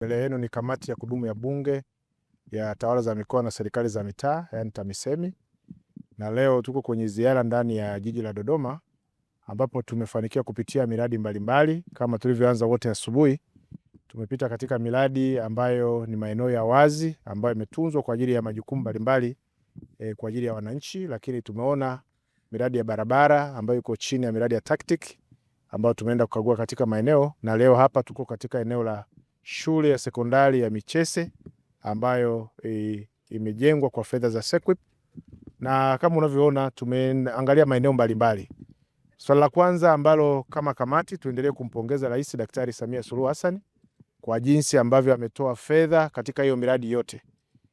Mbele yenu ni kamati ya kudumu ya Bunge ya Tawala za Mikoa na Serikali za Mitaa, yani TAMISEMI, na leo tuko kwenye ziara ndani ya jiji la Dodoma ambapo tumefanikiwa kupitia miradi mbalimbali. Kama tulivyoanza wote asubuhi, tumepita katika miradi ambayo ni maeneo ya wazi ambayo imetunzwa kwa ajili ya majukumu mbalimbali kwa ajili ya wananchi, lakini tumeona miradi ya barabara ambayo iko chini ya miradi ya TACTIC ambayo tumeenda kukagua katika maeneo, na leo hapa tuko katika eneo la shule ya sekondari ya Michese ambayo imejengwa kwa fedha za SEQUIP, na kama unavyoona tumeangalia maeneo mbalimbali. Swala la kwanza ambalo kama kamati tuendelee kumpongeza Rais Daktari Samia Suluhu Hassan kwa jinsi ambavyo ametoa fedha katika hiyo miradi yote.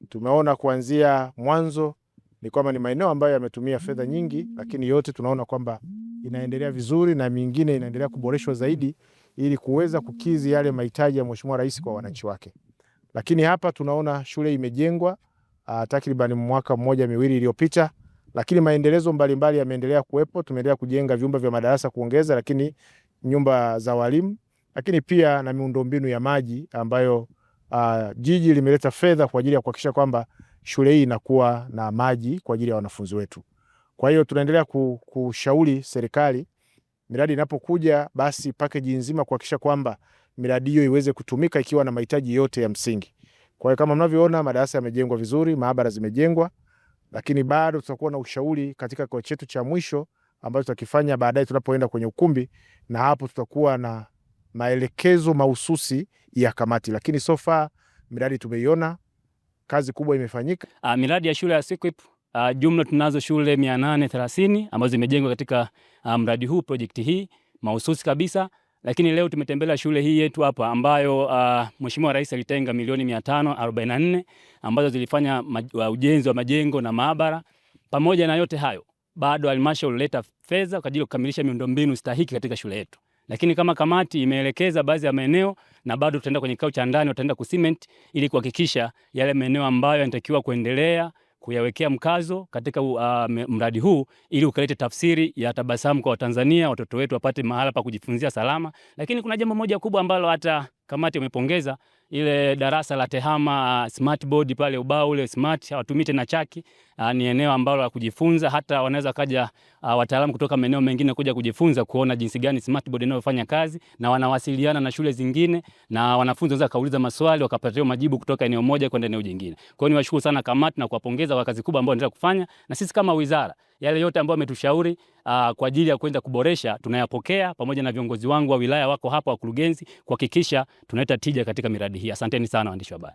Tumeona kuanzia mwanzo ni kwamba ni maeneo ambayo yametumia fedha nyingi, lakini yote tunaona kwamba inaendelea vizuri na mingine inaendelea kuboreshwa zaidi ili kuweza kukidhi yale mahitaji ya Mheshimiwa Rais kwa wananchi wake. Lakini hapa tunaona shule imejengwa takriban mwaka mmoja miwili iliyopita, lakini maendelezo mbalimbali yameendelea kuwepo. Tumeendelea kujenga vyumba vya madarasa kuongeza, lakini nyumba za walimu, lakini pia na miundombinu ya maji ambayo jiji limeleta fedha kwa ajili ya kuhakikisha kwamba shule hii inakuwa na maji kwa ajili ya wanafunzi wetu. Kwa hiyo tunaendelea kushauri serikali miradi inapokuja basi package nzima kuhakikisha kwamba miradi hiyo iweze kutumika ikiwa na mahitaji yote ya msingi. Kwa hiyo kama mnavyoona madarasa yamejengwa vizuri, maabara zimejengwa, lakini bado tutakuwa na ushauri katika kikao chetu cha mwisho ambacho tutakifanya baadaye tunapoenda kwenye ukumbi, na hapo tutakuwa na maelekezo mahususi ya kamati. Lakini so far miradi tumeiona, kazi kubwa imefanyika. Miradi ya shule ya SEQUIP jumla tunazo shule 830 ambazo zimejengwa katika mradi huu, project hii mahususi kabisa. Lakini leo tumetembelea shule hii yetu hapa ambayo Mheshimiwa Rais alitenga milioni 544 ambazo zilifanya ujenzi wa majengo na maabara. Pamoja na yote hayo, bado halmashauri ileta fedha kwa ajili ya kukamilisha miundombinu stahiki katika shule yetu. Lakini kama kamati imeelekeza baadhi ya maeneo, na bado tutaenda kwenye kikao cha ndani, tutaenda kucement ili kuhakikisha yale maeneo ambayo yanatakiwa kuendelea kuyawekea mkazo katika mradi huu ili ukalete tafsiri ya tabasamu kwa Watanzania, watoto wetu wapate mahala pa kujifunzia salama. Lakini kuna jambo moja kubwa ambalo hata kamati imepongeza, ile darasa la TEHAMA smart board pale, ubao ule smart hawatumii tena chaki. Ni eneo ambalo la kujifunza, hata wanaweza kaja wataalamu kutoka maeneo mengine kuja kujifunza kuona jinsi gani smart board inayofanya kazi, na wanawasiliana na shule zingine, na wanafunzi wanaweza kauliza maswali wakapata majibu kutoka eneo moja kwenda eneo jingine. Kwa hiyo niwashukuru sana kamati na kuwapongeza kwa kazi kubwa ambayo wanaendelea kufanya, na sisi kama wizara yale yote ambayo ametushauri kwa ajili ya kwenda kuboresha tunayapokea, pamoja na viongozi wangu wa wilaya wako hapa, wakurugenzi, kuhakikisha tunaleta tija katika miradi hii. Asanteni sana waandishi wa habari.